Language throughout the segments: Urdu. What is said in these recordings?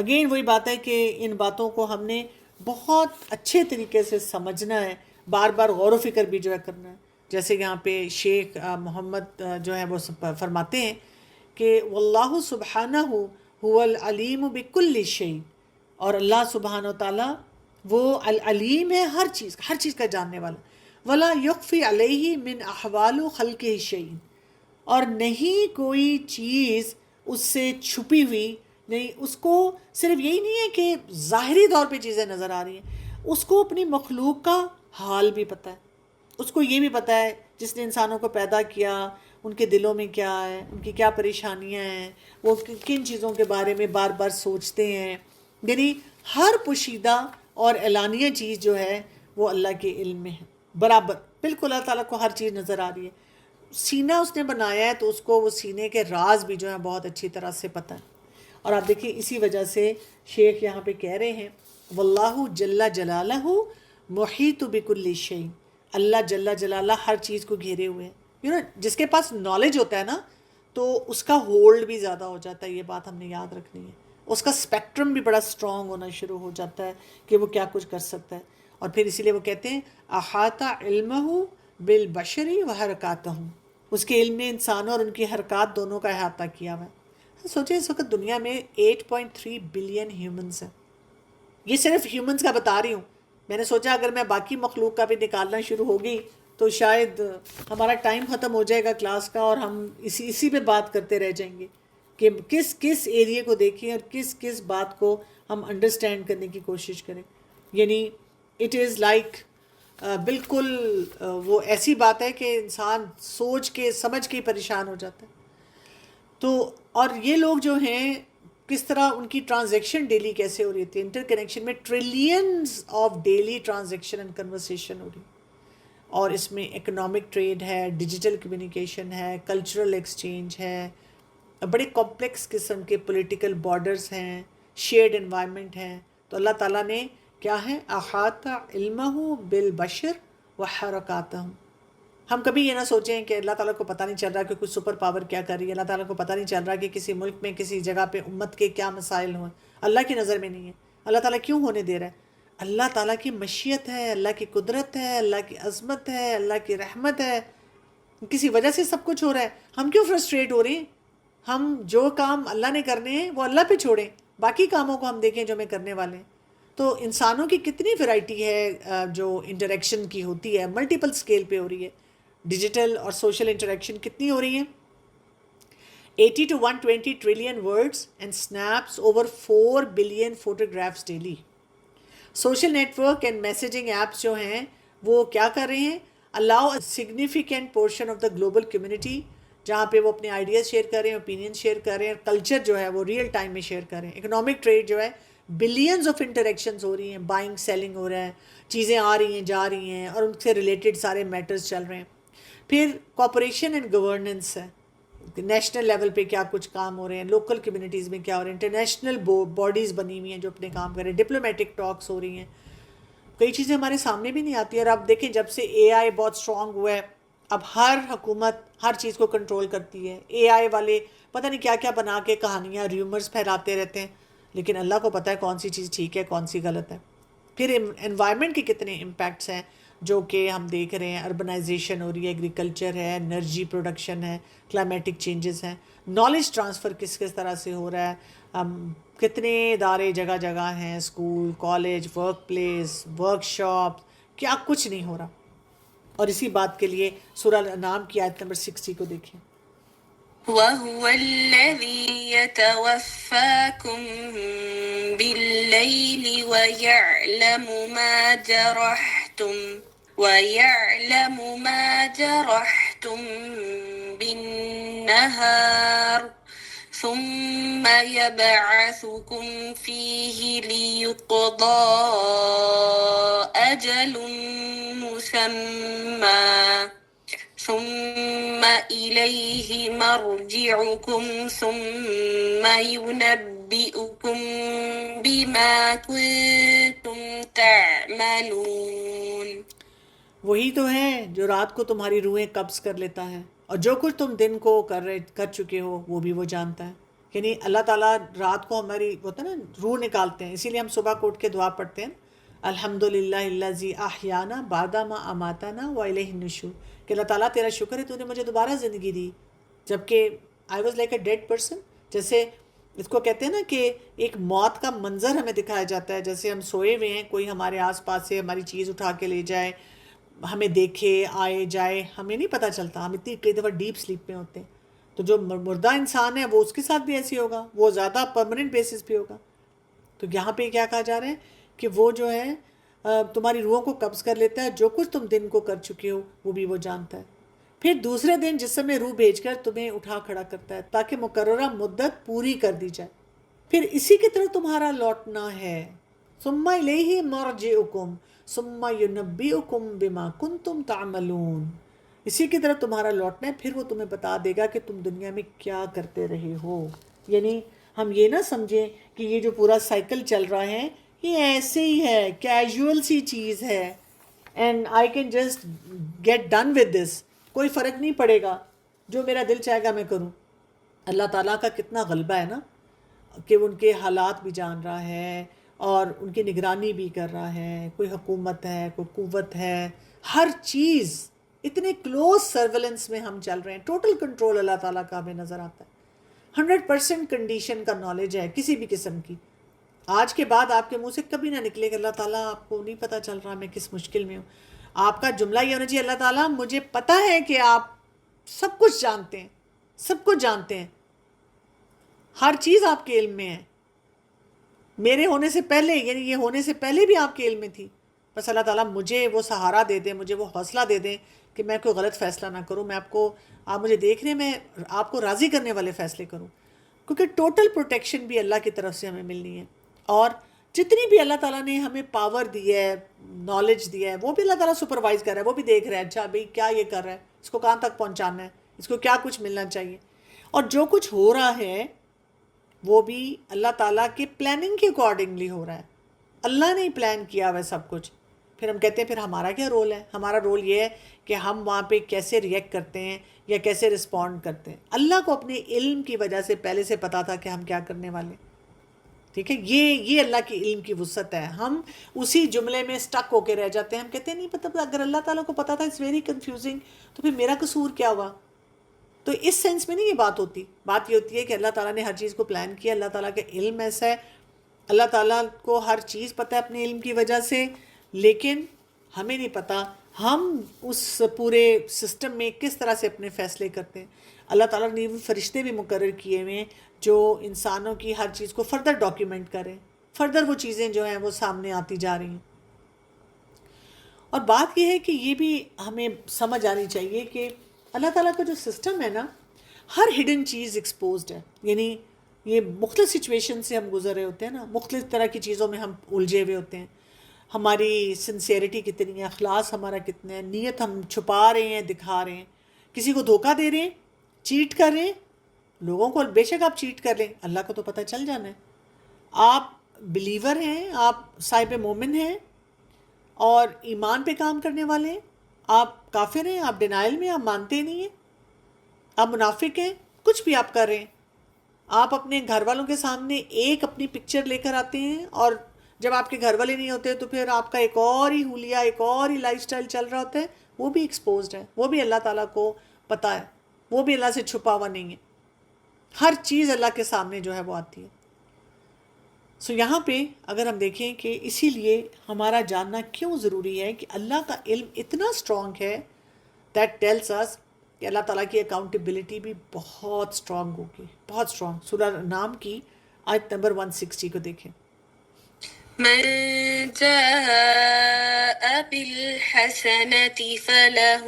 اگین وہی بات ہے کہ ان باتوں کو ہم نے بہت اچھے طریقے سے سمجھنا ہے، بار بار غور و فکر بھی جو ہے کرنا ہے. جیسے یہاں پہ شیخ محمد جو ہے وہ فرماتے ہیں کہ واللہ سبحانہ هو العلیم بکل شیء، اور اللہ سبحانہ و تعالیٰ وہ العلیم ہے، ہر چیز کا جاننے والا. ولا یخفی علیہ من احوال خلقہ شیء، اور نہیں کوئی چیز اس سے چھپی ہوئی نہیں. اس کو صرف یہی نہیں ہے کہ ظاہری طور پہ چیزیں نظر آ رہی ہیں، اس کو اپنی مخلوق کا حال بھی پتہ ہے. اس کو یہ بھی پتہ ہے جس نے انسانوں کو پیدا کیا ان کے دلوں میں کیا ہے، ان کی کیا پریشانیاں ہیں، وہ کن چیزوں کے بارے میں بار بار سوچتے ہیں. یعنی ہر پوشیدہ اور اعلانیہ چیز جو ہے وہ اللہ کے علم میں ہے برابر. بالکل اللہ تعالیٰ کو ہر چیز نظر آ رہی ہے. سینہ اس نے بنایا ہے تو اس کو وہ سینے کے راز بھی جو ہیں بہت اچھی طرح سے پتہ ہے. اور آپ دیکھیں اسی وجہ سے شیخ یہاں پہ کہہ رہے ہیں واللہ جل جلالہ محیط بکل شیء، اللہ جل جلالہ ہر چیز کو گھیرے ہوئے ہیں. جس کے پاس نالج ہوتا ہے نا تو اس کا ہولڈ بھی زیادہ ہو جاتا ہے. یہ بات ہم نے یاد رکھنی ہے. اس کا اسپیکٹرم بھی بڑا اسٹرانگ ہونا شروع ہو جاتا ہے کہ وہ کیا کچھ کر سکتا ہے. اور پھر اسی لیے وہ کہتے ہیں احاطہ علمہ بالبشری و حرکاتہم، اس کے علم نے انسانوں اور ان کی حرکات دونوں کا احاطہ کیا ہوا ہے. سوچیں اس وقت دنیا میں 8.3 بلین ہیومنز ہیں. یہ صرف ہیومنز کا بتا رہی ہوں. میں نے سوچا اگر میں باقی مخلوق کا بھی نکالنا شروع ہو گئی تو شاید ہمارا ٹائم ختم ہو جائے گا کلاس کا، اور ہم اسی پہ بات کرتے رہ جائیں گے کہ کس ایریے کو دیکھیں اور کس بات کو ہم انڈرسٹینڈ کرنے کی کوشش کریں. یعنی اٹ از لائک بالکل وہ ایسی بات ہے کہ انسان سوچ کے سمجھ کے پریشان ہو جاتا ہے. تو اور یہ لوگ جو ہیں کس طرح ان کی ٹرانزیکشن ڈیلی کیسے ہو رہی تھی، انٹر کنیکشن میں trillions of daily transaction and conversation ہو رہی. اور اس میں اکنامک ٹریڈ ہے، ڈیجیٹل کمیونیکیشن ہے، کلچرل ایکسچینج ہے، بڑے کمپلیکس قسم کے پولیٹیکل بارڈرز ہیں، شیئرڈ انوائرمنٹ ہیں. تو اللہ تعالیٰ نے کیا ہے احاطہ علمہ بالبشر و حرکاتہم. ہم کبھی یہ نہ سوچیں کہ اللہ تعالیٰ کو پتہ نہیں چل رہا کہ کوئی سپر پاور کیا کر رہی ہے، اللہ تعالیٰ کو پتہ نہیں چل رہا کہ کسی ملک میں کسی جگہ پہ امت کے کیا مسائل ہوں. اللہ کی نظر میں نہیں ہے. اللہ تعالیٰ کیوں ہونے دے رہا ہے؟ اللہ تعالیٰ کی مشیت ہے، اللہ کی قدرت ہے، اللہ کی عظمت ہے، اللہ کی رحمت ہے. کسی وجہ سے سب کچھ ہو رہا ہے. ہم کیوں فرسٹریٹ ہو رہے ہیں؟ ہم جو کام اللہ نے کرنے ہیں وہ اللہ پہ چھوڑیں، باقی کاموں کو ہم دیکھیں جو ہمیں کرنے والے ہیں. تو انسانوں کی کتنی ویرائٹی ہے جو انٹریکشن کی ہوتی ہے، ملٹیپل سکیل پہ ہو رہی ہے. ڈیجیٹل اور سوشل انٹریکشن کتنی ہو رہی ہیں؟ 80 to 120 trillion words and snaps over 4 billion photographs daily. Social network and messaging apps جو ہیں وہ کیا کر رہے ہیں؟ Allow a significant portion of the global community, جہاں پہ وہ اپنے آئیڈیاز شیئر کر رہے ہیں، اوپینین شیئر کر رہے ہیں، کلچر جو ہے وہ ریئل ٹائم میں شیئر کر رہے ہیں. اکنامک ٹریڈ جو ہے بلینز آف انٹریکشنز ہو رہی ہیں، بائنگ سیلنگ ہو رہا ہے، چیزیں آ رہی ہیں جا رہی ہیں، اور ان سے ریلیٹڈ سارے میٹرز چل رہے ہیں. پھر کوپریشن اینڈ گورننس ہے، نیشنل لیول پہ کیا کچھ کام ہو رہے ہیں، لوکل کمیونٹیز میں کیا ہو رہے ہیں، انٹرنیشنل باڈیز بنی ہوئی ہیں جو اپنے کام کر رہے ہیں، ڈپلومیٹک ٹاکس ہو رہی ہیں. کئی چیزیں ہمارے سامنے بھی نہیں آتی. اور آپ دیکھیں جب سے اے آئی بہت اسٹرانگ ہوا ہے، اب ہر حکومت ہر چیز کو کنٹرول کرتی ہے. اے آئی والے پتہ نہیں کیا کیا بنا کے کہانیاں ریومرز پھیلاتے رہتے ہیں، لیکن اللہ کو پتہ ہے کون سی چیز ٹھیک ہے کون سی غلط ہے. پھر انوائرمنٹ کے کتنے امپیکٹس ہیں جو کہ ہم دیکھ رہے ہیں. اربنائزیشن ہو رہی ہے، ایگریکلچر ہے، انرجی پروڈکشن ہے، کلائمیٹک چینجز ہیں، نالج ٹرانسفر کس طرح سے ہو رہا ہے. کتنے ادارے جگہ جگہ ہیں، school, college, work place, work shop, کیا کچھ نہیں ہو رہا. اور اسی بات کے لیے سورہ الانعام کی آیت نمبر 60 کو دیکھیں. وَهُوَ الَّذِي يَتَوَفَّاكُم بِاللَّيْلِ وَيَعْلَمُ مَا جَرَحْتُم بِالنَّهَارِ ثُمَّ يَبْعَثُكُمْ فِيهِ لِيُقْضَىٰ أَجَلٌ مُّسَمًّى ثم إليه مرجعكم ثم ينبئكم بما كنتم تعملون. وہی تو ہے جو رات کو تمہاری روحیں قبض کر لیتا ہے، اور جو کچھ تم دن کو کر چکے ہو وہ بھی وہ جانتا ہے. یعنی اللہ تعالیٰ رات کو ہماری ہوتا ہے نا روح نکالتے ہیں، اسی لیے ہم صبح کو اٹھ کے دعا پڑھتے ہیں الحمدللہ الذی احیانا بعد ما اماتنا والیہ النشور، کہ اللہ تعالیٰ تیرا شکر ہے تو نے مجھے دوبارہ زندگی دی جبکہ I was like a dead person. جیسے اس کو کہتے ہیں نا کہ ایک موت کا منظر ہمیں دکھایا جاتا ہے، جیسے ہم سوئے ہوئے ہیں، کوئی ہمارے آس پاس سے ہماری چیز اٹھا کے لے جائے، ہمیں دیکھے آئے جائے، ہمیں نہیں پتہ چلتا، ہم اتنی کئی دفعہ ڈیپ سلیپ میں ہوتے ہیں. تو جو مردہ انسان ہے وہ اس کے ساتھ بھی ایسی ہوگا، وہ زیادہ پرماننٹ بیسس پہ ہوگا. تو یہاں پہ کیا کہا جا رہا ہے کہ وہ جو ہے تمہاری روحوں کو قبض کر لیتا ہے، جو کچھ تم دن کو کر چکے ہو وہ بھی وہ جانتا ہے. پھر دوسرے دن جسم میں روح بھیج کر تمہیں اٹھا کھڑا کرتا ہے تاکہ مقررہ مدت پوری کر دی جائے، پھر اسی کی طرف تمہارا لوٹنا ہے. ثم الیہ مرجعکم ثم ینبئکم بما کنتم تعملون، اسی کی طرف تمہارا لوٹنا ہے، پھر وہ تمہیں بتا دے گا کہ تم دنیا میں کیا کرتے رہے ہو. یعنی ہم یہ نہ سمجھیں کہ یہ جو پورا سائیکل چل رہا ہے یہ ایسے ہی ہے، کیجول سی چیز ہے and I can just get done with this, کوئی فرق نہیں پڑے گا، جو میرا دل چاہے گا میں کروں. اللہ تعالیٰ کا کتنا غلبہ ہے نا کہ ان کے حالات بھی جان رہا ہے اور ان کی نگرانی بھی کر رہا ہے، کوئی حکومت ہے، کوئی قوت ہے، ہر چیز اتنے کلوز سرویلنس میں ہم چل رہے ہیں. ٹوٹل کنٹرول اللہ تعالیٰ کا ہمیں نظر آتا ہے، 100% کنڈیشن کا نالج ہے کسی بھی قسم کی. آج کے بعد آپ کے منہ سے کبھی نہ نکلے کہ اللہ تعالیٰ آپ کو نہیں پتہ چل رہا میں کس مشکل میں ہوں. آپ کا جملہ یہ ہونا چاہیے اللہ تعالیٰ مجھے پتہ ہے کہ آپ سب کچھ جانتے ہیں، سب کچھ جانتے ہیں، ہر چیز آپ کے علم میں ہے، میرے ہونے سے پہلے، یعنی یہ ہونے سے پہلے بھی آپ کے علم میں تھی. بس اللہ تعالیٰ مجھے وہ سہارا دے دیں، مجھے وہ حوصلہ دے دیں کہ میں کوئی غلط فیصلہ نہ کروں، آپ مجھے دیکھ رہے ہیں میں آپ کو راضی کرنے والے فیصلے کروں. کیونکہ ٹوٹل پروٹیکشن بھی اللہ کی طرف سے ہمیں ملنی ہے، اور جتنی بھی اللہ تعالیٰ نے ہمیں پاور دی ہے، نالج دیا ہے، وہ بھی اللہ تعالیٰ سپروائز کر رہا ہے، وہ بھی دیکھ رہا ہے اچھا بھئی کیا یہ کر رہا ہے، اس کو کہاں تک پہنچانا ہے، اس کو کیا کچھ ملنا چاہیے. اور جو کچھ ہو رہا ہے وہ بھی اللہ تعالیٰ کی پلاننگ کے اکارڈنگلی ہو رہا ہے. اللہ نے پلان کیا ہوا ہے سب کچھ. پھر ہم کہتے ہیں پھر ہمارا کیا رول ہے؟ ہمارا رول یہ ہے کہ ہم وہاں پہ کیسے ریئیکٹ کرتے ہیں یا کیسے رسپونڈ کرتے ہیں. اللہ کو اپنے علم کی وجہ سے پہلے سے پتا تھا کہ ہم کیا کرنے والے ہیں. ٹھیک ہے، یہ اللہ کی علم کی وسعت ہے. ہم اسی جملے میں سٹک ہو کے رہ جاتے ہیں، ہم کہتے ہیں نہیں پتہ، اگر اللہ تعالیٰ کو پتا تھا اٹس ویری کنفیوزنگ، تو پھر میرا قصور کیا ہوا؟ تو اس سینس میں نہیں یہ بات ہوتی. بات یہ ہوتی ہے کہ اللہ تعالیٰ نے ہر چیز کو پلان کیا، اللہ تعالیٰ کا علم ایسا ہے، اللہ تعالیٰ کو ہر چیز پتہ ہے اپنے علم کی وجہ سے، لیکن ہمیں نہیں پتہ ہم اس پورے سسٹم میں کس طرح سے اپنے فیصلے کرتے ہیں. اللہ تعالیٰ نے وہ فرشتے بھی مقرر کیے ہوئے ہیں جو انسانوں کی ہر چیز کو فردر ڈاکیومنٹ کریں، فردر وہ چیزیں جو ہیں وہ سامنے آتی جا رہی ہیں. اور بات یہ ہے کہ یہ بھی ہمیں سمجھ آنی چاہیے کہ اللہ تعالیٰ کا جو سسٹم ہے نا، ہر ہڈن چیز ایکسپوزڈ ہے. یعنی یہ مختلف سچویشن سے ہم گزر رہے ہوتے ہیں نا، مختلف طرح کی چیزوں میں ہم الجھے ہوئے ہوتے ہیں. ہماری سنسیئرٹی کتنی ہے، اخلاص ہمارا کتنا ہے، نیت ہم چھپا رہے ہیں، دکھا رہے ہیں، کسی کو دھوکہ دے رہے ہیں، چیٹ کر رہے ہیں. لوگوں کو بے شک آپ چیٹ کر لیں، اللہ کو تو پتہ چل جانا ہے. آپ بلیور ہیں، آپ صاحب مومن ہیں اور ایمان پہ کام کرنے والے ہیں، آپ کافر ہیں، آپ ڈینائل میں، آپ مانتے نہیں ہیں، آپ منافق ہیں، کچھ بھی آپ کر رہے ہیں. آپ اپنے گھر والوں کے سامنے ایک اپنی پکچر لے کر آتے ہیں، اور جب آپ کے گھر والے نہیں ہوتے تو پھر آپ کا ایک اور ہی حلیہ، ایک اور ہی لائف سٹائل چل رہا ہوتا ہے. وہ بھی ایکسپوزڈ ہے، وہ بھی اللہ تعالیٰ کو پتہ ہے، وہ بھی اللہ سے چھپا ہوا نہیں ہے. ہر چیز اللہ کے سامنے جو ہے وہ آتی ہے. سو یہاں پہ اگر ہم دیکھیں کہ اسی لیے ہمارا جاننا کیوں ضروری ہے کہ اللہ کا علم اتنا اسٹرانگ ہے، دیٹ ٹیلس اس کہ اللہ تعالیٰ کی اکاؤنٹیبلٹی بھی بہت اسٹرانگ ہوگی، بہت اسٹرانگ. سورہ نام کی آیت نمبر 160 کو دیکھیں. من جاء بالحسنة فله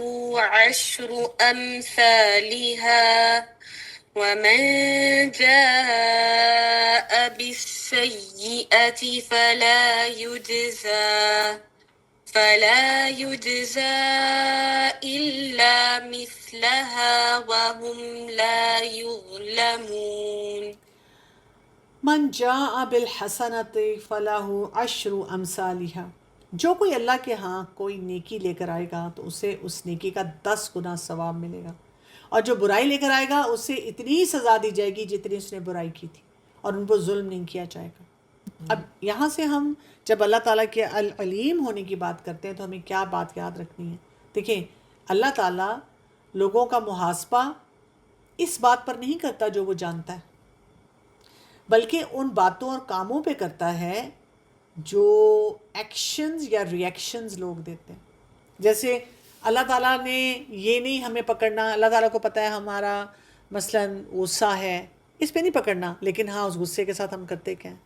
عشر أمثالها ومن جاء بالسيئة فلا يجزى إلا مثلها وهم لا يظلمون. من جاء بالحسنۃ فلہ عشر امثالها، جو کوئی اللہ کے ہاں کوئی نیکی لے کر آئے گا تو اسے اس نیکی کا 10 گنا ثواب ملے گا. اور جو برائی لے کر آئے گا اسے اتنی سزا دی جائے گی جتنی اس نے برائی کی تھی، اور ان پر ظلم نہیں کیا جائے گا۔ اب یہاں سے ہم جب اللہ تعالیٰ کے العلیم ہونے کی بات کرتے ہیں تو ہمیں کیا بات یاد رکھنی ہے؟ دیکھیں، اللہ تعالیٰ لوگوں کا محاسبہ اس بات پر نہیں کرتا جو وہ جانتا ہے، بلکہ ان باتوں اور کاموں پہ کرتا ہے جو ایکشنز یا ریئیکشنز لوگ دیتے ہیں۔ جیسے اللہ تعالیٰ نے یہ نہیں ہمیں پکڑنا، اللہ تعالیٰ کو پتہ ہے ہمارا مثلاً غصہ ہے، اس پہ نہیں پکڑنا، لیکن ہاں اس غصے کے ساتھ ہم کرتے کیا ہیں۔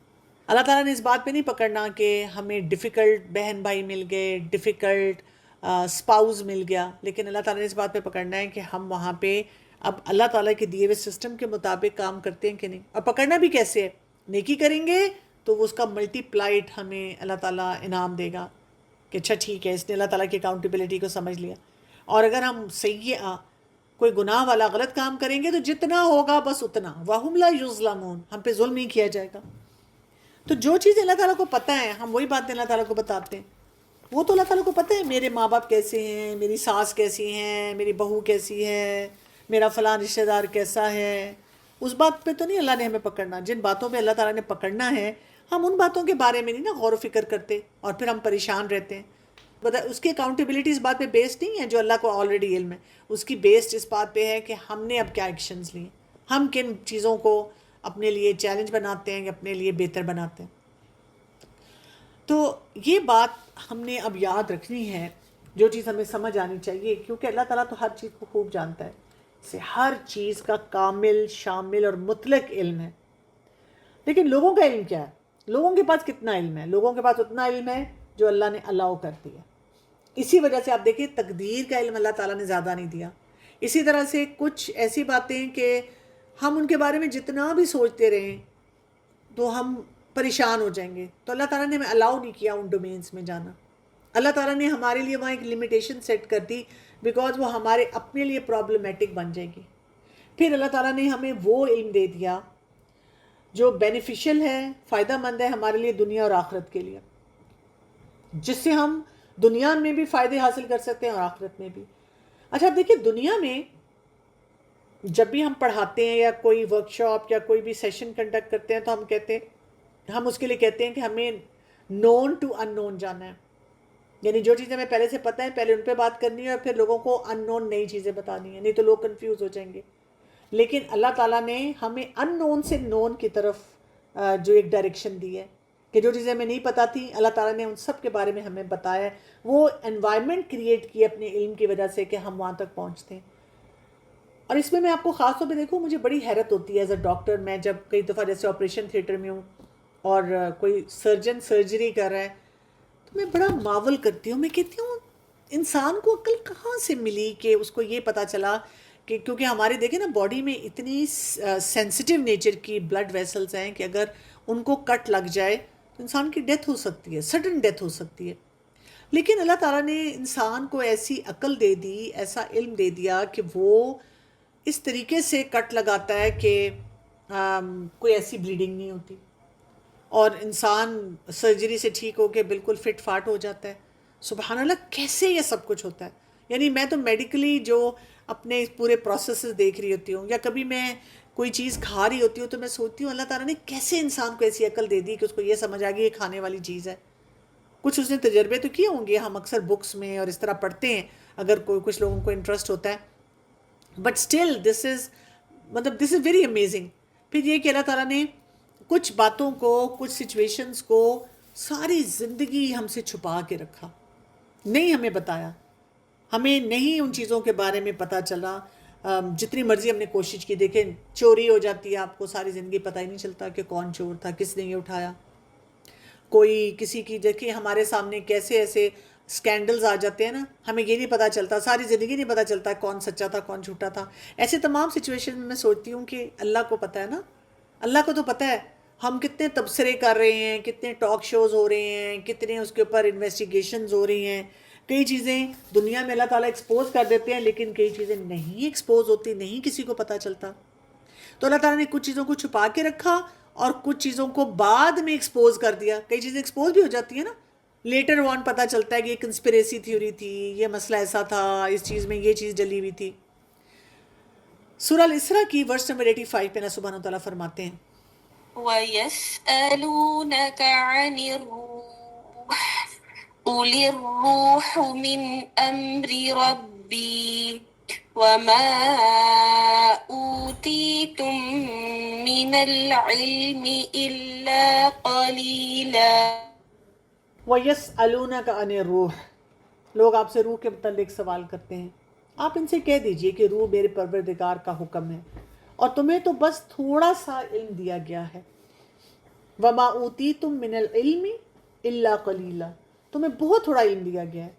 اللہ تعالیٰ نے اس بات پہ نہیں پکڑنا کہ ہمیں ڈیفیکلٹ بہن بھائی مل گئے، ڈیفیکلٹ اسپاؤز مل گیا، لیکن اللہ تعالیٰ نے اس بات پہ پکڑنا ہے کہ ہم وہاں پہ اب اللہ تعالیٰ کے دیے ہوئے سسٹم کے مطابق کام کرتے ہیں کہ نہیں، اور پکڑنا بھی کیسے ہے؟ نیکی کریں گے تو وہ اس کا ملٹی پلائڈ ہمیں اللہ تعالیٰ انعام دے گا کہ اچھا ٹھیک ہے، اس نے اللہ تعالیٰ کی اکاؤنٹیبلٹی کو سمجھ لیا۔ اور اگر ہم سیئہ کوئی گناہ والا غلط کام کریں گے تو جتنا ہوگا بس اتنا، وَهُمْ لَا يُظْلَمُونَ، ہم پہ ظلم نہیں کیا جائے گا۔ تو جو چیزیں اللہ تعالیٰ کو پتہ ہے ہم وہی باتیں اللہ تعالیٰ کو بتاتے ہیں۔ وہ تو اللہ تعالیٰ کو پتہ ہے میرے ماں باپ کیسے ہیں، میری ساس کیسی ہیں، میری بہو کیسی ہے، میرا فلاں رشتہ دار کیسا ہے، اس بات پہ تو نہیں اللہ نے ہمیں پکڑنا۔ جن باتوں پہ اللہ تعالیٰ نے پکڑنا ہے ہم ان باتوں کے بارے میں نہیں نا غور و فکر کرتے، اور پھر ہم پریشان رہتے ہیں۔ اس کی اکاؤنٹیبلٹی اس بات پہ بیسڈ نہیں ہے جو اللہ کو آلریڈی علم ہے، اس کی بیسڈ اس بات پہ ہے کہ ہم نے اب کیا ایکشنز لیے، ہم کن چیزوں کو اپنے لیے چیلنج بناتے ہیں، اپنے لیے بہتر بناتے ہیں۔ تو یہ بات ہم نے اب یاد رکھنی ہے، جو چیز ہمیں سمجھ آنی چاہیے، کیونکہ اللہ تعالیٰ تو ہر چیز کو خوب جانتا ہے، اسے ہر چیز کا کامل، شامل اور مطلق علم ہے۔ لیکن لوگوں کا علم کیا ہے؟ لوگوں کے پاس کتنا علم ہے؟ لوگوں کے پاس اتنا علم ہے جو اللہ نے الاؤ کر دیا۔ اسی وجہ سے آپ دیکھیں تقدیر کا علم اللہ تعالیٰ نے زیادہ نہیں دیا۔ اسی طرح سے کچھ ایسی باتیں کہ ہم ان کے بارے میں جتنا بھی سوچتے رہیں تو ہم پریشان ہو جائیں گے، تو اللہ تعالیٰ نے ہمیں الاؤ نہیں کیا ان ڈومینس میں جانا۔ اللہ تعالیٰ نے ہمارے لیے وہاں ایک لمیٹیشن سیٹ کر دی، بیکاز وہ ہمارے اپنے لیے پرابلمیٹک بن جائے گی۔ پھر اللہ تعالیٰ نے ہمیں وہ علم دے دیا جو بینیفیشل ہے، فائدہ مند ہے ہمارے لیے دنیا اور آخرت کے لیے، جس سے ہم دنیا میں بھی فائدے حاصل کر سکتے ہیں اور آخرت میں بھی۔ اچھا دیکھیں، دنیا میں جب بھی ہم پڑھاتے ہیں یا کوئی ورک شاپ یا کوئی بھی سیشن کنڈکٹ کرتے ہیں تو ہم اس کے لیے کہتے ہیں کہ ہمیں نون ٹو ان نون جانا ہے، یعنی جو چیزیں ہمیں پہلے سے پتہ ہے پہلے ان پہ بات کرنی ہے، اور پھر لوگوں کو ان نون نئی چیزیں بتانی ہیں، نہیں تو لوگ کنفیوز ہو جائیں گے۔ لیکن اللہ تعالیٰ نے ہمیں ان نون سے نون کی طرف جو ایک ڈائریکشن دی ہے کہ جو چیزیں ہمیں نہیں پتہ تھیں اللہ تعالیٰ نے ان سب کے بارے میں ہمیں بتایا ہے، وہ انوائرمنٹ کریٹ کی اپنے علم کی وجہ سے کہ ہم وہاں تک پہنچتے ہیں۔ اور اس میں آپ کو خاص طور پہ دیکھوں، مجھے بڑی حیرت ہوتی ہے ایز اے ڈاکٹر، میں جب کئی دفعہ جیسے آپریشن تھیٹر میں ہوں اور کوئی سرجن سرجری کر رہا ہے تو میں بڑا ماول کرتی ہوں، میں کہتی ہوں انسان کو عقل کہاں سے ملی کہ اس کو یہ پتہ چلا کہ کیونکہ ہمارے دیکھیں نا باڈی میں اتنی سینسٹیو نیچر کی بلڈ ویسلز ہیں کہ اگر ان کو کٹ لگ جائے تو انسان کی ڈیتھ ہو سکتی ہے، سڈن ڈیتھ ہو سکتی ہے۔ لیکن اللہ تعالیٰ نے انسان کو ایسی عقل دے دی، ایسا علم دے دیا کہ وہ اس طریقے سے کٹ لگاتا ہے کہ کوئی ایسی بلیڈنگ نہیں ہوتی، اور انسان سرجری سے ٹھیک ہو کے بالکل فٹ فاٹ ہو جاتا ہے۔ سبحان اللہ، کیسے یہ سب کچھ ہوتا ہے؟ یعنی میں تو میڈیکلی جو اپنے پورے پروسیسز دیکھ رہی ہوتی ہوں، یا کبھی میں کوئی چیز کھا رہی ہوتی ہوں تو میں سوچتی ہوں اللہ تعالیٰ نے کیسے انسان کو ایسی عقل دے دی کہ اس کو یہ سمجھ آ گئی یہ کھانے والی چیز ہے۔ کچھ اس نے تجربے تو کیے ہوں گے، ہم اکثر بکس میں اور اس طرح پڑھتے ہیں اگر کچھ لوگوں کو انٹرسٹ ہوتا ہے، but still this is very amazing. پھر یہ کہ اللہ تعالیٰ نے کچھ باتوں کو، کچھ سچویشنز کو ساری زندگی ہم سے چھپا کے رکھا، نہیں ہمیں بتایا، ہمیں نہیں ان چیزوں کے بارے میں پتہ چلا۔ جتنی مرضی ہم نے کوشش کی، دیکھیں چوری ہو جاتی ہے، آپ کو ساری زندگی پتہ ہی نہیں چلتا کہ کون چور تھا، کس نے یہ اٹھایا۔ کوئی کسی کی دیکھیں ہمارے سامنے کیسے ایسے سکینڈلز آ جاتے ہیں نا، ہمیں یہ نہیں پتہ چلتا، ساری زندگی نہیں پتہ چلتا کون سچا تھا کون جھوٹا تھا۔ ایسے تمام سچویشن میں سوچتی ہوں کہ اللہ کو پتہ ہے نا، اللہ کو تو پتہ ہے ہم کتنے تبصرے کر رہے ہیں، کتنے ٹاک شوز ہو رہے ہیں، کتنے اس کے اوپر انویسٹیگیشنز ہو رہی ہیں۔ کئی چیزیں دنیا میں اللہ تعالیٰ ایکسپوز کر دیتے ہیں، لیکن کئی چیزیں نہیں ایکسپوز ہوتی، نہیں کسی کو پتہ چلتا۔ تو اللہ تعالیٰ نے کچھ چیزوں کو چھپا کے رکھا اور کچھ چیزوں کو بعد میں ایکسپوز کر دیا۔ کئی چیزیں ایکسپوز بھی ہو جاتی ہیں نا، لیٹر آن پتہ چلتا ہے کہ یہ کنسپریسی تھیوری تھی، یہ مسئلہ ایسا تھا، اس چیز میں یہ چیز ڈلی ہوئی تھی۔ سورہ الاسراء کی ورس نمبر 85 پہ اللہ سبحانہ وتعالیٰ فرماتے ہیں وَيَسْأَلُونَكَ عَنِ الرُّوحِ قُلِ الرُّوحُ مِنْ أَمْرِ رَبِّي وَمَا أُوتِيتُم مِّنَ الْعِلْمِ إِلَّا قَلِيلًا وَيَسْأَلُونَكَ عَنِ الرُّوحِ، لوگ آپ سے روح کے متعلق سوال کرتے ہیں، آپ ان سے کہہ دیجئے کہ روح میرے پروردگار کا حکم ہے اور تمہیں تو بس تھوڑا سا علم دیا گیا ہے۔ وَمَا أُوتِيتُم مِّنَ الْعِلْمِ إِلَّا قَلِيلًا، تمہیں بہت تھوڑا علم دیا گیا ہے۔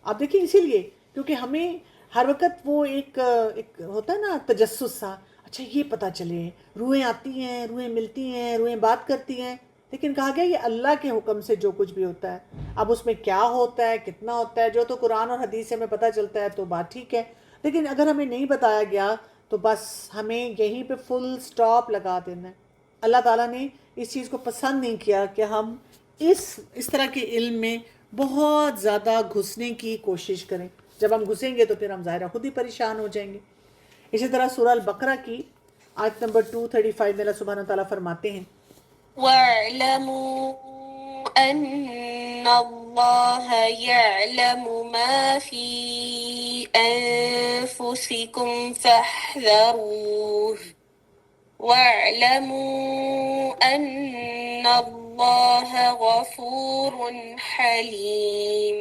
آپ دیکھیں اسی لیے کیونکہ ہمیں ہر وقت وہ ایک ہوتا ہے نا تجسس سا، اچھا یہ پتہ چلے، روحیں آتی ہیں، روحیں ملتی ہیں، روحیں بات کرتی ہیں، لیکن کہا گیا یہ اللہ کے حکم سے جو کچھ بھی ہوتا ہے۔ اب اس میں کیا ہوتا ہے، کتنا ہوتا ہے، جو تو قرآن اور حدیث سے ہمیں پتہ چلتا ہے تو بات ٹھیک ہے، لیکن اگر ہمیں نہیں بتایا گیا تو بس ہمیں یہیں پہ فل سٹاپ لگا دینا ہے۔ اللہ تعالیٰ نے اس چیز کو پسند نہیں کیا کہ ہم اس طرح کے علم میں بہت زیادہ گھسنے کی کوشش کریں۔ جب ہم گھسیں گے تو پھر ہم ظاہرہ خود ہی پریشان ہو جائیں گے۔ اسی طرح سورہ البقرہ کی آیت نمبر 235 میں اللہ سبحانہ وتعالیٰ فرماتے ہیں وَاعْلَمُوا أَنَّ اللَّهَ يَعْلَمُ مَا فِي أَنفُسِكُمْ فَاحْذَرُوهُ وَاعْلَمُوا أَنَّ اللَّهَ غَفُورٌ حَلِيمٌ۔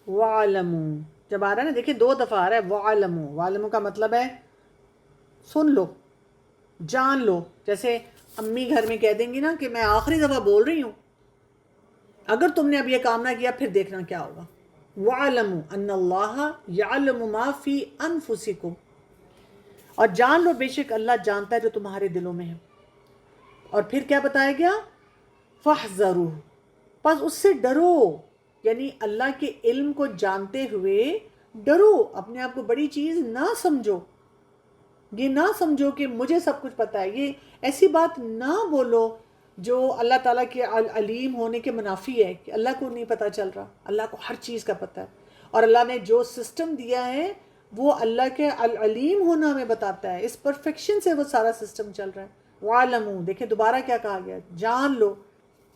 وَعَلَمُوا، جب آ رہا ہے نا دیکھیں 2 دفعہ آ رہا ہے وَعَلَمُوا، وَعَلَمُوا کا مطلب ہے سن لو، جان لو، جیسے امی گھر میں کہہ دیں گی نا کہ میں آخری دفعہ بول رہی ہوں، اگر تم نے اب یہ کام نہ کیا پھر دیکھنا کیا ہوگا۔ وَعَلَمُوا أَنَّ اللَّهَ يَعْلَمُ مَا فِي أَنفُسِكُمْ، اور جان لو بے شک اللہ جانتا ہے جو تمہارے دلوں میں ہے۔ اور پھر کیا بتایا گیا؟ فَاحْذَرُوهُ، پس اس سے ڈرو، یعنی اللہ کے علم کو جانتے ہوئے ڈرو، اپنے آپ کو بڑی چیز نہ سمجھو، یہ نہ سمجھو کہ مجھے سب کچھ پتہ ہے، یہ ایسی بات نہ بولو جو اللہ تعالیٰ کے علیم ہونے کے منافی ہے کہ اللہ کو نہیں پتہ چل رہا، اللہ کو ہر چیز کا پتہ ہے، اور اللہ نے جو سسٹم دیا ہے وہ اللہ کے علیم ہونا ہمیں بتاتا ہے، اس پرفیکشن سے وہ سارا سسٹم چل رہا ہے۔ وَعَلَمُوا، دیکھیں دوبارہ کیا کہا گیا، جان لو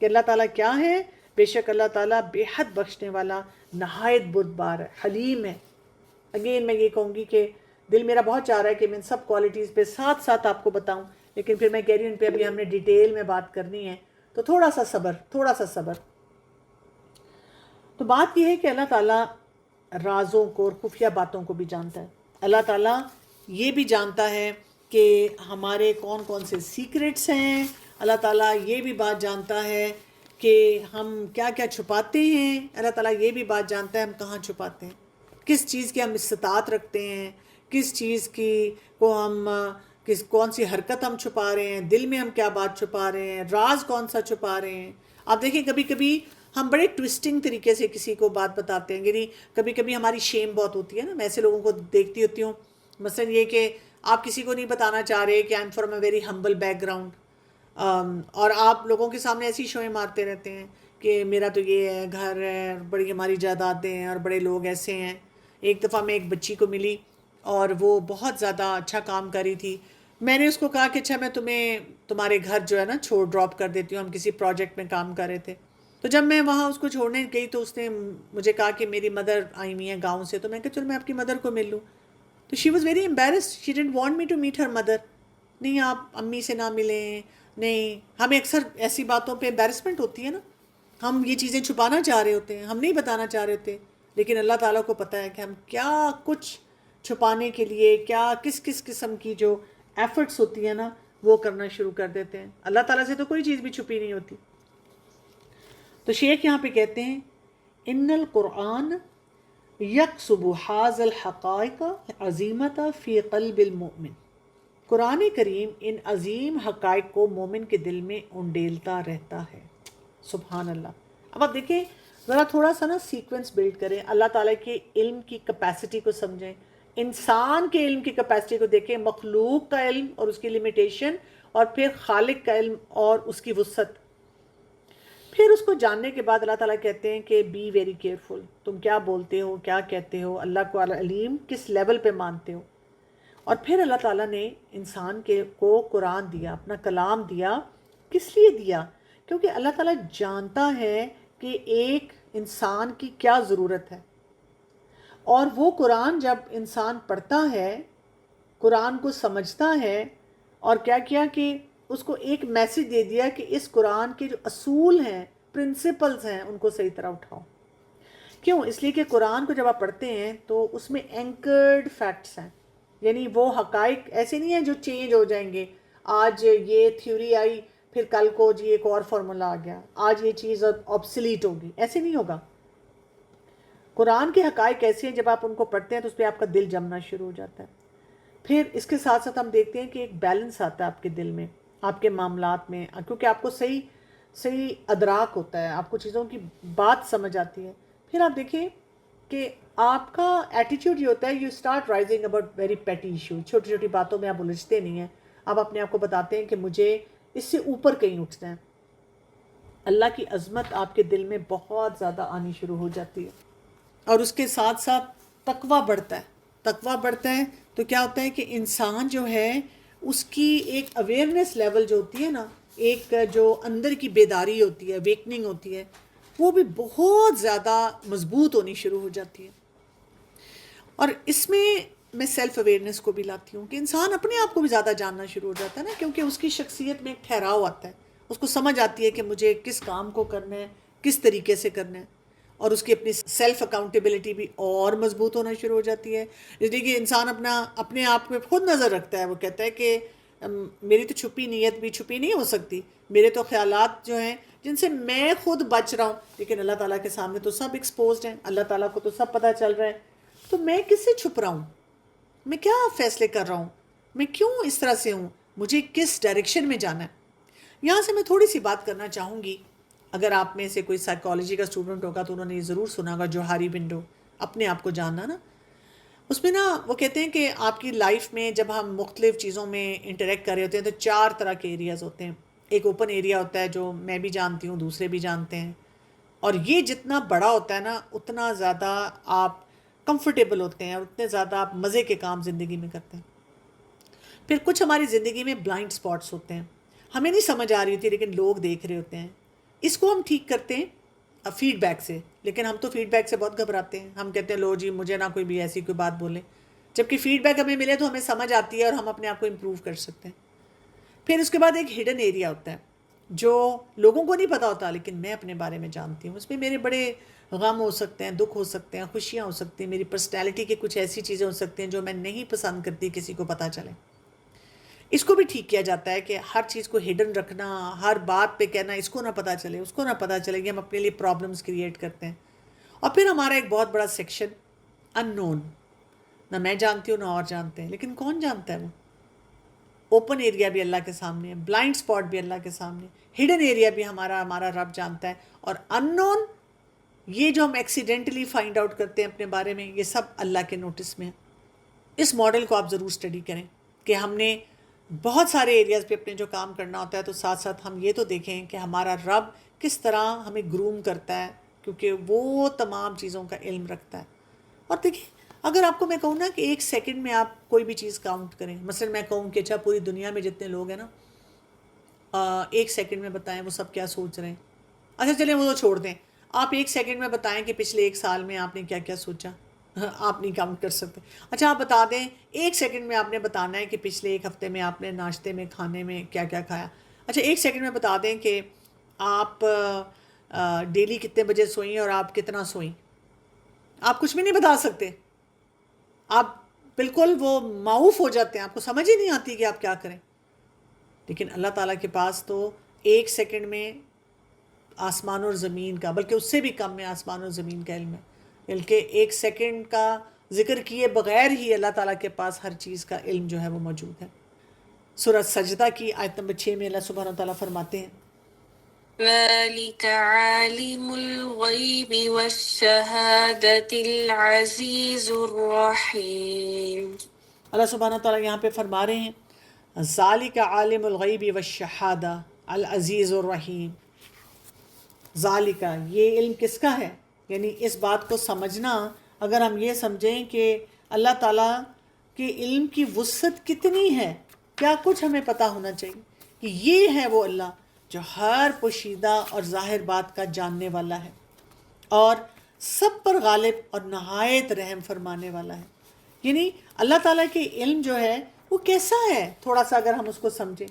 کہ اللہ تعالیٰ کیا ہے، بے شک اللہ تعالیٰ بے حد بخشنے والا، نہایت بردبار ہے، حلیم ہے۔ اگین میں یہ کہوں گی کہ دل میرا بہت چاہ رہا ہے کہ میں ان سب کوالٹیز پہ ساتھ ساتھ آپ کو بتاؤں، لیکن پھر میں کہہ رہی ہوں ان پہ ابھی ہم نے ڈیٹیل میں بات کرنی ہے، تو تھوڑا سا صبر، تھوڑا سا صبر۔ تو بات یہ ہے کہ اللہ تعالیٰ رازوں کو اور خفیہ باتوں کو بھی جانتا ہے۔ اللہ تعالیٰ یہ بھی جانتا ہے کہ ہمارے کون کون سے سیکرٹس ہیں، اللہ تعالیٰ یہ بھی بات جانتا ہے کہ ہم کیا کیا چھپاتے ہیں، اللہ تعالیٰ یہ بھی بات جانتا ہے ہم کہاں چھپاتے ہیں، کس چیز کی ہم استطاعت رکھتے ہیں، کس چیز کی کو ہم کون سی حرکت ہم چھپا رہے ہیں، دل میں ہم کیا بات چھپا رہے ہیں، راز کون سا چھپا رہے ہیں۔ آپ دیکھیں کبھی کبھی ہم بڑے ٹوسٹنگ طریقے سے کسی کو بات بتاتے ہیں، یعنی کبھی کبھی ہماری شیم بہت ہوتی ہے نا، میں ایسے لوگوں کو دیکھتی ہوتی ہوں، مثلا یہ کہ آپ کسی کو نہیں بتانا چاہ رہے کہ I am from a very humble back ground, اور آپ لوگوں کے سامنے ایسی شویں مارتے رہتے ہیں کہ میرا تو یہ ہے، گھر ہے، بڑی ہماری جائیدادیں ہیں اور بڑے لوگ ایسے ہیں۔ ایک دفعہ میں ایک بچی کو ملی اور وہ بہت زیادہ اچھا کام کر رہی تھی، میں نے اس کو کہا کہ اچھا میں تمہیں تمہارے گھر جو ہے نا ڈراپ کر دیتی ہوں، ہم کسی پروجیکٹ میں کام کر رہے تھے، تو جب میں وہاں اس کو چھوڑنے گئی تو اس نے مجھے کہا کہ میری مدر آئی ہوئی ہیں گاؤں سے، تو میں کہا چلو میں آپ کی مدر کو مل لوں، تو she was very embarrassed, she didn't want me to meet her mother, نہیں آپ امی سے نہ ملیں، نہیں، ہمیں اکثر ایسی باتوں پہ امبیرسمنٹ ہوتی ہے نا، ہم یہ چیزیں چھپانا چاہ رہے ہوتے ہیں، ہم نہیں بتانا چاہ رہے ہوتے، لیکن اللہ تعالیٰ کو پتہ ہے کہ ہم کیا کچھ چھپانے کے لیے کیا کس کس قسم کی جو ایفرٹس ہوتی ہیں نا وہ کرنا شروع کر دیتے ہیں۔ اللہ تعالیٰ سے تو کوئی چیز بھی چھپی نہیں ہوتی۔ تو شیخ یہاں پہ کہتے ہیں ان القرآن یکسب حاذ الحقائق عظیمت فی قلب المؤمن، قرآن کریم ان عظیم حقائق کو مومن کے دل میں انڈیلتا رہتا ہے۔ سبحان اللہ۔ اب آپ دیکھیں ذرا تھوڑا سا نا سیکوینس بلڈ کریں، اللہ تعالیٰ کے علم کی کیپیسٹی کو سمجھیں، انسان کے علم کی کیپیسٹی کو دیکھیں، مخلوق کا علم اور اس کی لمیٹیشن، اور پھر خالق کا علم اور اس کی وسعت، پھر اس کو جاننے کے بعد اللہ تعالیٰ کہتے ہیں کہ بی ویری کیئرفل، تم کیا بولتے ہو، کیا کہتے ہو، اللہ کو علیم کس لیول پہ مانتے ہو۔ اور پھر اللہ تعالیٰ نے انسان کو قرآن دیا، اپنا کلام دیا. کس لیے دیا؟ کیونکہ اللہ تعالیٰ جانتا ہے کہ ایک انسان کی کیا ضرورت ہے، اور وہ قرآن جب انسان پڑھتا ہے، قرآن کو سمجھتا ہے، اور کیا کیا کہ اس کو ایک میسج دے دیا کہ اس قرآن کے جو اصول ہیں، پرنسپلز ہیں، ان کو صحیح طرح اٹھاؤ. کیوں؟ اس لیے کہ قرآن کو جب آپ پڑھتے ہیں تو اس میں اینکرڈ فیکٹس ہیں، یعنی وہ حقائق ایسے نہیں ہیں جو چینج ہو جائیں گے. آج یہ تھیوری آئی، پھر کل کو جی ایک اور فارمولا آ گیا، آج یہ چیز آبسلیٹ ہوگی، ایسے نہیں ہوگا. قرآن کے حقائق ایسے ہیں جب آپ ان کو پڑھتے ہیں تو اس پہ آپ کا دل جمنا شروع ہو جاتا ہے. پھر اس کے ساتھ ساتھ ہم دیکھتے ہیں کہ ایک بیلنس آتا ہے آپ کے دل میں، آپ کے معاملات میں، کیونکہ آپ کو صحیح ادراک ہوتا ہے، آپ کو چیزوں کی بات سمجھ آتی ہے. پھر آپ دیکھیں کہ آپ کا ایٹیٹیوڈ یہ ہوتا ہے، you start rising about very پیٹی ایشو. چھوٹی چھوٹی باتوں میں آپ الجھتے نہیں ہیں، آپ اپنے آپ کو بتاتے ہیں کہ مجھے اس سے اوپر کہیں اٹھنا ہے. اللہ کی عظمت آپ کے دل میں بہت زیادہ آنی شروع ہو جاتی ہے. اور اس کے ساتھ ساتھ تقویٰ بڑھتا ہے. تقویٰ بڑھتا ہے تو کیا ہوتا ہے کہ انسان جو ہے اس کی ایک اویئرنیس لیول جو ہوتی ہے نا، ایک جو اندر کی بیداری ہوتی ہے، ویکننگ ہوتی ہے، وہ بھی بہت زیادہ مضبوط ہونی شروع ہو جاتی ہے. اور اس میں سیلف اویئرنیس کو بھی لاتی ہوں کہ انسان اپنے آپ کو بھی زیادہ جاننا شروع ہو جاتا ہے نا، کیونکہ اس کی شخصیت میں ایک ٹھہراؤ آتا ہے، اس کو سمجھ آتی ہے کہ مجھے کس کام کو کرنا ہے، کس طریقے سے کرنا ہے. اور اس کی اپنی سیلف اکاؤنٹیبلٹی بھی اور مضبوط ہونا شروع ہو جاتی ہے. اس لیے کہ انسان اپنے آپ پہ خود نظر رکھتا ہے. وہ کہتا ہے کہ میری تو چھپی نیت بھی چھپی نہیں ہو سکتی، میرے تو خیالات جو ہیں جن سے میں خود بچ رہا ہوں، لیکن اللہ تعالیٰ کے سامنے تو سب ایکسپوزڈ ہیں، اللہ تعالیٰ کو تو سب پتہ چل رہا ہے. تو میں کس سے چھپ رہا ہوں؟ میں کیا فیصلے کر رہا ہوں؟ میں کیوں اس طرح سے ہوں؟ مجھے کس ڈائریکشن میں جانا ہے؟ یہاں سے میں تھوڑی سی بات کرنا چاہوں گی. اگر آپ میں سے کوئی سائیکالوجی کا اسٹوڈنٹ ہوگا تو انہوں نے یہ ضرور سنا ہوگا جوہاری ونڈو، اپنے آپ کو جاننا نا. اس میں نا وہ کہتے ہیں کہ آپ کی لائف میں جب ہم مختلف چیزوں میں انٹریکٹ کر رہے ہوتے ہیں تو 4 طرح کے ایریاز ہوتے ہیں. ایک اوپن ایریا ہوتا ہے جو میں بھی جانتی ہوں، دوسرے بھی جانتے ہیں، اور یہ جتنا بڑا ہوتا ہے نا اتنا زیادہ آپ کمفرٹیبل ہوتے ہیں اور اتنے زیادہ آپ مزے کے کام زندگی میں کرتے ہیں. پھر کچھ ہماری زندگی میں بلائنڈ سپاٹس ہوتے ہیں، ہمیں نہیں سمجھ آ رہی ہوتی لیکن لوگ دیکھ رہے ہوتے ہیں. اس کو ہم ٹھیک کرتے ہیں فیڈ بیک سے، لیکن ہم تو فیڈ بیک سے بہت گھبراتے ہیں. ہم کہتے ہیں لو جی مجھے نہ کوئی بھی ایسی کوئی بات بولے، جبکہ فیڈ بیک ہمیں ملے تو ہمیں سمجھ آتی ہے اور ہم اپنے آپ کو امپروو کر سکتے ہیں. پھر اس کے بعد ایک ہڈن ایریا ہوتا ہے جو لوگوں کو نہیں پتا ہوتا لیکن میں اپنے بارے میں جانتی ہوں. اس میں میرے بڑے غم ہو سکتے ہیں، دکھ ہو سکتے ہیں، خوشیاں ہو سکتی ہیں، میری پرسنالٹی کے کچھ ایسی چیزیں ہو سکتی ہیں جو میں نہیں پسند کرتی کسی کو پتہ چلے. اس کو بھی ٹھیک کیا جاتا ہے کہ ہر چیز کو ہڈن رکھنا، ہر بات پہ کہنا اس کو نہ پتہ چلے، اس کو نہ پتہ چلے، کہ ہم اپنے لیے پرابلمس کریٹ کرتے ہیں. اور پھر ہمارا ایک بہت بڑا سیکشن ان نون، نہ میں جانتی ہوں نہ اور جانتے ہیں، لیکن کون جانتا ہے وہ. اوپن ایریا بھی اللہ کے سامنے ہے، بلائنڈ سپاٹ بھی اللہ کے سامنے، ہڈن ایریا بھی ہمارا رب جانتا ہے. اور ان نون، یہ جو ہم ایکسیڈنٹلی فائنڈ آؤٹ کرتے ہیں اپنے بارے میں، یہ سب اللہ کے نوٹس میں ہے. اس ماڈل کو آپ ضرور اسٹڈی کریں کہ ہم نے بہت سارے ایریاز پہ اپنے جو کام کرنا ہوتا ہے تو ساتھ ساتھ ہم یہ تو دیکھیں کہ ہمارا رب کس طرح ہمیں گروم کرتا ہے، کیونکہ وہ تمام چیزوں کا علم رکھتا ہے. اور دیکھیں اگر آپ کو میں کہوں نا کہ 1 سیکنڈ میں آپ کوئی بھی چیز کاؤنٹ کریں، مثلا میں کہوں کہ اچھا پوری دنیا میں جتنے لوگ ہیں نا 1 سیکنڈ میں بتائیں وہ سب کیا سوچ رہے ہیں. اچھا چلیں وہ تو چھوڑ دیں، آپ 1 سیکنڈ میں بتائیں کہ پچھلے 1 سال میں آپ نے کیا کیا سوچا. آپ نہیں کاؤنٹ کر سکتے. اچھا آپ بتا دیں 1 سیکنڈ میں آپ نے بتانا ہے کہ پچھلے 1 ہفتے میں آپ نے ناشتے میں کھانے میں کیا کیا کھایا. اچھا 1 سیکنڈ میں بتا دیں کہ آپ ڈیلی کتنے بجے سوئیں اور آپ کتنا سوئیں. آپ کچھ بھی نہیں بتا سکتے، آپ بالکل وہ معاوف ہو جاتے ہیں، آپ کو سمجھ ہی نہیں آتی کہ آپ کیا کریں. لیکن اللہ تعالیٰ کے پاس تو 1 سیکنڈ میں آسمان اور زمین کا، بلکہ اس سے بھی کم میں آسمان اور زمین کا علم ہے. بلکہ 1 سیکنڈ کا ذکر کیے بغیر ہی اللہ تعالیٰ کے پاس ہر چیز کا علم جو ہے وہ موجود ہے. سورہ سجدہ کی آیت نمبر 6 میں اللہ سبحانہ وتعالیٰ فرماتے ہیں ذلك عالم الغيب والشهادة العزيز الرحيم. اللہ سبحانہ وتعالیٰ یہاں پہ فرما رہے ہیں ذالک عالم الغیب والشہادہ العزیز الرحیم. ذالک، یہ علم کس کا ہے؟ یعنی اس بات کو سمجھنا، اگر ہم یہ سمجھیں کہ اللہ تعالیٰ کہ علم کی وسعت کتنی ہے، کیا کچھ ہمیں پتہ ہونا چاہیے کہ یہ ہے وہ اللہ جو ہر پوشیدہ اور ظاہر بات کا جاننے والا ہے اور سب پر غالب اور نہایت رحم فرمانے والا ہے۔ یعنی اللہ تعالیٰ کے علم جو ہے وہ کیسا ہے، تھوڑا سا اگر ہم اس کو سمجھیں،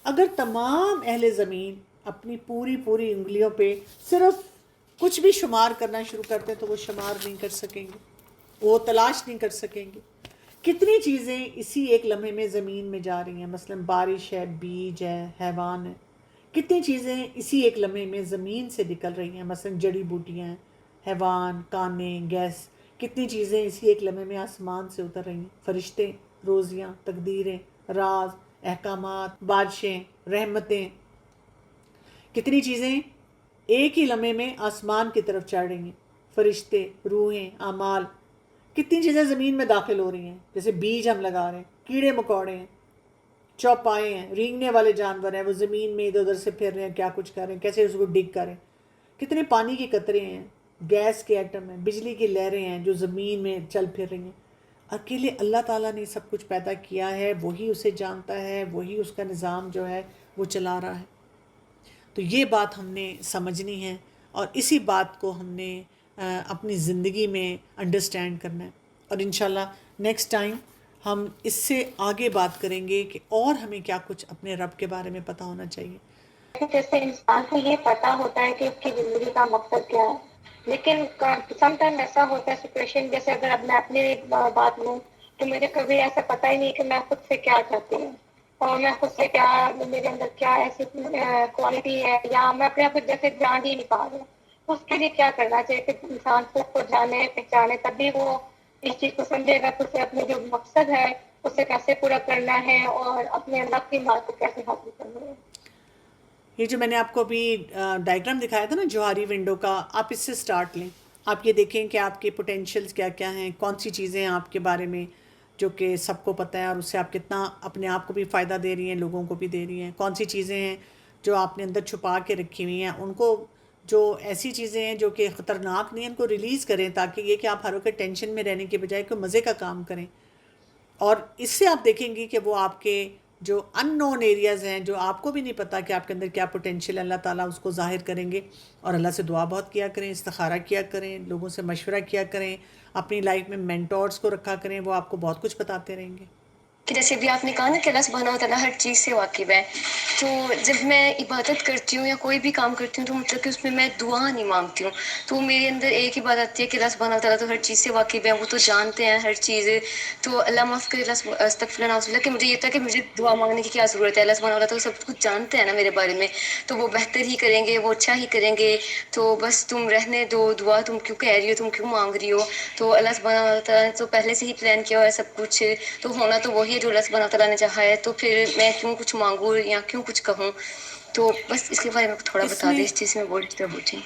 اگر تمام اہل زمین اپنی پوری پوری انگلیوں پہ صرف کچھ بھی شمار کرنا شروع کرتے تو وہ شمار نہیں کر سکیں گے، وہ تلاش نہیں کر سکیں گے۔ کتنی چیزیں اسی ایک لمحے میں زمین میں جا رہی ہیں، مثلا بارش ہے، بیج ہے، حیوان ہے، کتنی چیزیں اسی ایک لمحے میں زمین سے نکل رہی ہیں، مثلا جڑی بوٹیاں ہیں، حیوان، کانے، گیس، کتنی چیزیں اسی ایک لمحے میں آسمان سے اتر رہی ہیں، فرشتے، روزیاں، تقدیریں، راز، احکامات، بارشیں، رحمتیں، کتنی چیزیں ایک ہی لمحے میں آسمان کی طرف چڑھ رہی ہیں، فرشتے، روحیں، اعمال، کتنی چیزیں زمین میں داخل ہو رہی ہیں، جیسے بیج ہم لگا رہے ہیں، کیڑے مکوڑے ہیں، چوپائے ہیں، رینگنے والے جانور ہیں، وہ زمین میں ادھر ادھر سے پھر رہے ہیں، کیا کچھ کر رہے ہیں، کیسے اس کو ڈگ کریں، کتنے پانی کے قطرے ہیں، گیس کے ایٹم ہیں، بجلی کی لہریں ہیں جو زمین میں چل پھر رہی ہیں۔ اکیلے اللہ تعالیٰ نے سب کچھ پیدا کیا ہے، وہی اسے جانتا ہے، وہی اس کا نظام جو ہے وہ چلا رہا ہے۔ تو یہ بات ہم نے سمجھنی ہے اور اسی بات کو ہم نے اپنی زندگی میں انڈرسٹینڈ کرنا ہے، اور انشاءاللہ نیکسٹ ٹائم ہم اس سے آگے بات کریں گے کہ اور ہمیں کیا کچھ اپنے رب کے بارے میں پتہ ہونا چاہیے۔ جیسے انسان کو یہ پتا ہوتا ہے کہ اس کی زندگی کا مقصد کیا ہے، لیکن سم ٹائم ایسا ہوتا ہے سچویشن، جیسے اگر اب میں اپنی بات لوں تو مجھے کبھی ایسا پتہ ہی نہیں کہ میں خود سے کیا چاہتی ہوں، اور میں خود سے کیا، میرے اندر کیا ایسی کوالٹی ہے، یا میں اپنے آپ کو جیسے جان ہی نہیں پا رہی ہوں۔ اس کے لیے کیا کرنا چاہیے کہ انسان خود کو جانے پہچانے، تبھی وہ اس چیز کو سمجھے گا کہ اسے اپنے جو مقصد ہے اسے کیسے پورا کرنا ہے اور اپنے اللہ کی بات کو کیسے حاصل کرنا ہے۔ یہ جو میں نے آپ کو ابھی ڈائیگرام دکھایا تھا نا جوہری ونڈو کا، آپ اس سے سٹارٹ لیں، آپ یہ دیکھیں کہ آپ کے پوٹینشیلز کیا کیا ہیں، کون سی چیزیں ہیں آپ کے بارے میں جو کہ سب کو پتہ ہے اور اس سے آپ کتنا اپنے آپ کو بھی فائدہ دے رہی ہیں، لوگوں کو بھی دے رہی ہیں، کون سی چیزیں ہیں جو آپ نے اندر چھپا کے رکھی ہوئی ہیں، ان کو جو ایسی چیزیں ہیں جو کہ خطرناک نہیں ہیں ان کو ریلیز کریں، تاکہ یہ کہ آپ ہر وقت ٹینشن میں رہنے کے بجائے کوئی مزے کا کام کریں۔ اور اس سے آپ دیکھیں گی کہ وہ آپ کے جو ان نون ایریاز ہیں، جو آپ کو بھی نہیں پتہ کہ آپ کے اندر کیا پوٹینشیل ہے، اللہ تعالیٰ اس کو ظاہر کریں گے۔ اور اللہ سے دعا بہت کیا کریں، استخارہ کیا کریں، لوگوں سے مشورہ کیا کریں، اپنی لائف میں مینٹورز کو رکھا کریں، وہ آپ کو بہت کچھ بتاتے رہیں گے۔ کہ جیسے بھی آپ نے کہا نا کہ اللہ سبحانہ و تعالیٰ ہر چیز سے واقف ہے، تو جب میں عبادت کرتی ہوں یا کوئی بھی کام کرتی ہوں تو مطلب کہ اس میں دعا نہیں مانگتی ہوں، تو میرے اندر ایک ہی بات آتی ہے کہ اللہ سبحانہ و تعالیٰ تو ہر چیز سے واقف ہے، وہ تو جانتے ہیں ہر چیز، تو اللہ معاف کرے، استغفر اللہ نعوذ باللہ، کہ مجھے یہ تھا کہ مجھے دعا مانگنے کی کیا ضرورت ہے، اللہ سبحانہ و تعالیٰ تو سب کچھ جانتے ہیں نا میرے بارے میں، تو وہ بہتر ہی کریں گے، وہ اچھا ہی کریں گے، تو بس تم رہنے دو، دعا تم کیوں کہہ رہی ہو، تم کیوں مانگ رہی ہو، تو اللہ سبحانہ و تعالیٰ نے تو پہلے سے ہی پلان کیا ہوا ہے سب کچھ، تو ہونا تو وہی ہے جو اللہ سبحانہ و تعالیٰ نے چاہا ہے، تو پھر میں کیوں کچھ مانگوں یا کیوں کچھ کہوں، تو بس اس کے بارے میں تھوڑا بتا دیں، اس چیز میں بہت ڈسٹرب ہوتی ہوں۔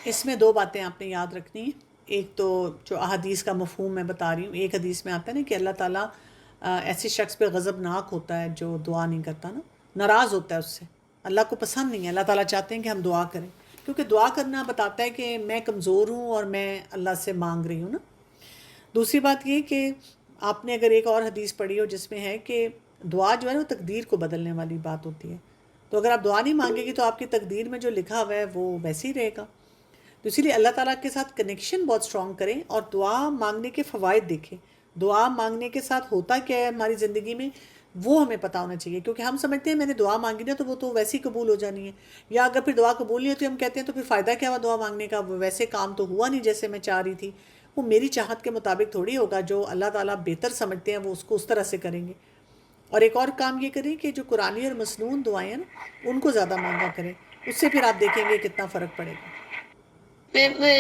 اس میں دو باتیں آپ نے یاد رکھنی ہیں، ایک تو جو احادیث کا مفہوم میں بتا رہی ہوں، ایک حدیث میں آتا ہے نا کہ اللہ تعالیٰ ایسے شخص پہ غضبناک ہوتا ہے جو دعا نہیں کرتا نا، ناراض ہوتا ہے اس سے، اللہ کو پسند نہیں ہے، اللہ تعالیٰ چاہتے ہیں کہ ہم دعا کریں، کیونکہ دعا کرنا بتاتا ہے کہ میں کمزور ہوں اور میں اللہ سے مانگ رہی ہوں نا۔ دوسری بات یہ کہ آپ نے اگر ایک اور حدیث پڑھی ہو جس میں ہے کہ دعا جو ہے وہ تقدیر کو بدلنے والی بات ہوتی ہے، تو اگر آپ دعا نہیں مانگے گی تو آپ کی تقدیر میں جو لکھا ہوا ہے وہ ویسے ہی رہے گا۔ تو اسی لیے اللہ تعالیٰ کے ساتھ کنیکشن بہت اسٹرانگ کریں اور دعا مانگنے کے فوائد دیکھیں، دعا مانگنے کے ساتھ ہوتا کیا ہے ہماری زندگی میں وہ ہمیں پتہ ہونا چاہیے، کیونکہ ہم سمجھتے ہیں میں نے دعا مانگی نا تو وہ تو ویسے ہی قبول ہو جانی ہے، یا اگر پھر دعا قبول نہیں ہوتی ہم کہتے ہیں تو پھر فائدہ کیا ہوا دعا مانگنے کا، وہ ویسے کام تو ہوا نہیں جیسے میں چاہ رہی تھی، وہ میری چاہت کے مطابق تھوڑی ہوگا، جو اللہ تعالیٰ بہتر سمجھتے ہیں وہ اس کو اس طرح سے کریں گے۔ اور ایک اور کام یہ کریں کہ جو قرآنی اور مسنون دعائیں ہیں نا ان کو زیادہ مانگا کریں، اس سے پھر آپ دیکھیں گے کتنا فرق پڑے گا۔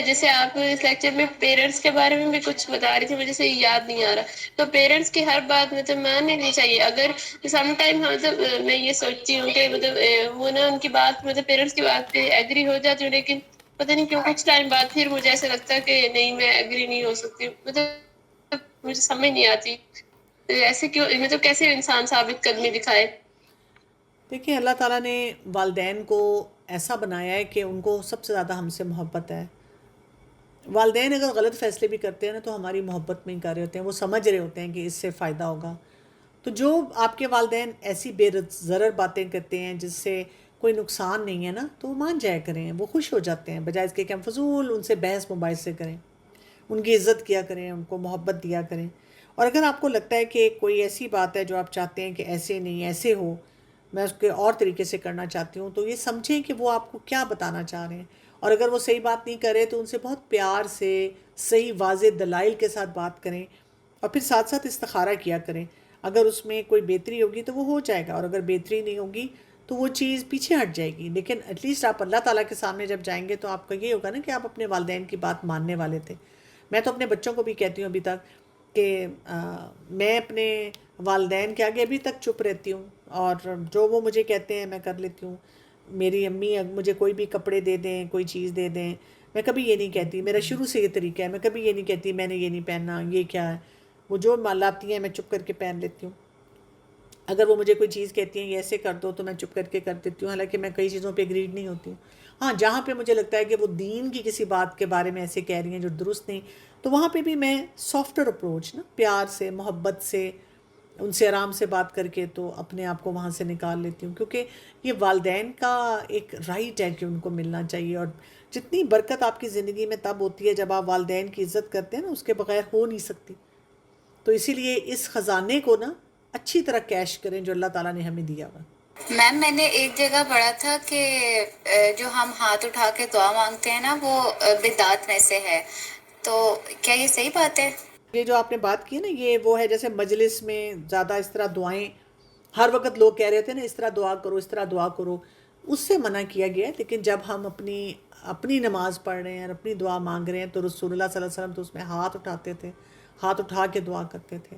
جیسے آپ اس لیکچر میں پیرنٹس کے بارے میں بھی کچھ بتا رہی تھی، مجھے سے یاد نہیں آ رہا، تو پیرنٹس کی ہر بات مطلب ماننی نہیں چاہیے، اگر سم ٹائم مطلب میں یہ سوچتی ہوں کہ مطلب وہ نا ان کی بات مطلب پیرنٹس کی بات پہ ایگری ہو جاتی ہوں، لیکن پتہ نہیں کیوں کچھ ٹائم بعد پھر مجھے ایسا لگتا ہے کہ نہیں میں ایگری نہیں ہو سکتی، مطلب مجھے سمجھ نہیں آتی ایسے کیوں، مطلب کیسے انسان ثابت قدمی دکھائے۔ دیکھیں اللہ تعالیٰ نے والدین کو ایسا بنایا ہے کہ ان کو سب سے زیادہ ہم سے محبت ہے، والدین اگر غلط فیصلے بھی کرتے ہیں نا تو ہماری محبت میں ہی کر رہے ہوتے ہیں، وہ سمجھ رہے ہوتے ہیں کہ اس سے فائدہ ہوگا. تو جو آپ کے والدین ایسی بے ضرر باتیں کرتے ہیں جس سے کوئی نقصان نہیں ہے نا، تو مان جایا کریں، وہ خوش ہو جاتے ہیں، بجائے اس کے کہ ہم فضول ان سے بحث مباحثے کریں. ان کی عزت کیا کریں، ان کو محبت دیا کریں. اور اگر آپ کو لگتا ہے کہ کوئی ایسی بات ہے جو آپ چاہتے ہیں کہ ایسے نہیں ایسے ہو، میں اس کے اور طریقے سے کرنا چاہتی ہوں، تو یہ سمجھیں کہ وہ آپ کو کیا بتانا چاہ رہے ہیں. اور اگر وہ صحیح بات نہیں کرے تو ان سے بہت پیار سے صحیح واضح دلائل کے ساتھ بات کریں، اور پھر ساتھ ساتھ استخارہ کیا کریں. اگر اس میں کوئی بہتری ہوگی تو وہ ہو جائے گا، اور اگر بہتری نہیں ہوگی تو وہ چیز پیچھے ہٹ جائے گی. لیکن ایٹ لیسٹ آپ اللہ تعالیٰ کے سامنے جب جائیں گے تو آپ کا یہ ہوگا نا کہ آپ اپنے والدین کی بات ماننے والے تھے. میں تو اپنے بچوں کو بھی کہتی ہوں ابھی تک کہ میں اپنے والدین کے آگے ابھی تک چپ رہتی ہوں، اور جو وہ مجھے کہتے ہیں میں کر لیتی ہوں. میری امی مجھے کوئی بھی کپڑے دے دیں، کوئی چیز دے دیں، میں کبھی یہ نہیں کہتی. میرا شروع سے یہ طریقہ ہے، میں کبھی یہ نہیں کہتی میں نے یہ نہیں پہننا، یہ کیا ہے. وہ جو لاتی ہیں میں چپ کر کے پہن لیتی ہوں. اگر وہ مجھے کوئی چیز کہتی ہیں یہ ایسے کر دو تو میں چپ کر کے کر دیتی ہوں، حالانکہ میں کئی چیزوں پہ اگریڈ نہیں ہوتی ہوں. ہاں جہاں پہ مجھے لگتا ہے کہ وہ دین کی کسی بات کے بارے میں ایسے کہہ رہی ہیں جو درست نہیں، تو وہاں پہ بھی میں سافٹر اپروچ نا، پیار سے محبت سے ان سے آرام سے بات کر کے تو اپنے آپ کو وہاں سے نکال لیتی ہوں. کیونکہ یہ والدین کا ایک رائٹ ہے کہ ان کو ملنا چاہیے. اور جتنی برکت آپ کی زندگی میں تب ہوتی ہے جب آپ والدین کی عزت کرتے ہیں نا، اس کے بغیر ہو نہیں سکتی. تو اسی لیے اس خزانے کو نا اچھی طرح کیش کریں جو اللہ تعالیٰ نے ہمیں دیا ہوا. میم میں نے ایک جگہ پڑھا تھا کہ جو ہم ہاتھ اٹھا کے دعا مانگتے ہیں نا وہ بدعت میں سے ہے، تو کیا یہ صحیح بات ہے؟ یہ جو آپ نے بات کی نا، یہ وہ ہے جیسے مجلس میں زیادہ اس طرح دعائیں ہر وقت لوگ کہہ رہے تھے نا اس طرح دعا کرو اس طرح دعا کرو، اس سے منع کیا گیا ہے. لیکن جب ہم اپنی نماز پڑھ رہے ہیں اور اپنی دعا مانگ رہے ہیں تو رسول اللہ صلی اللہ علیہ وسلم تو اس میں ہاتھ اٹھاتے تھے، ہاتھ اٹھا کے دعا کرتے تھے.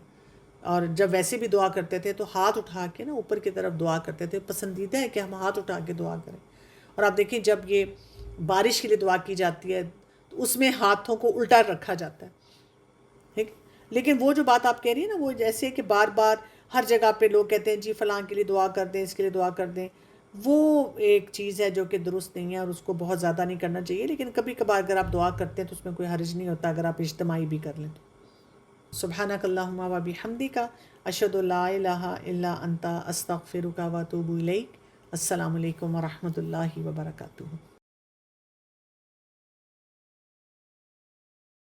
اور جب ویسے بھی دعا کرتے تھے تو ہاتھ اٹھا کے نا اوپر کی طرف دعا کرتے تھے. پسندیدہ ہے کہ ہم ہاتھ اٹھا کے دعا کریں. اور آپ دیکھیں جب یہ بارش کے لیے دعا کی جاتی ہے تو اس میں ہاتھوں کو الٹا رکھا جاتا ہے، ٹھیک. لیکن وہ جو بات آپ کہہ رہی ہیں نا، وہ جیسے کہ بار بار ہر جگہ پہ لوگ کہتے ہیں جی فلاں کے لیے دعا کر دیں، اس کے لیے دعا کر دیں، وہ ایک چیز ہے جو کہ درست نہیں ہے اور اس کو بہت زیادہ نہیں کرنا چاہیے. لیکن کبھی کبھار اگر آپ دعا کرتے ہیں تو اس میں کوئی حرج نہیں ہوتا اگر آپ اجتماعی بھی کر لیں تو. سبحانک اللہم و بحمدک، اشہد ان لا الہ الا انت، استغفرک و اتوب الیک. السلام علیکم ورحمۃ اللہ وبرکاتہ.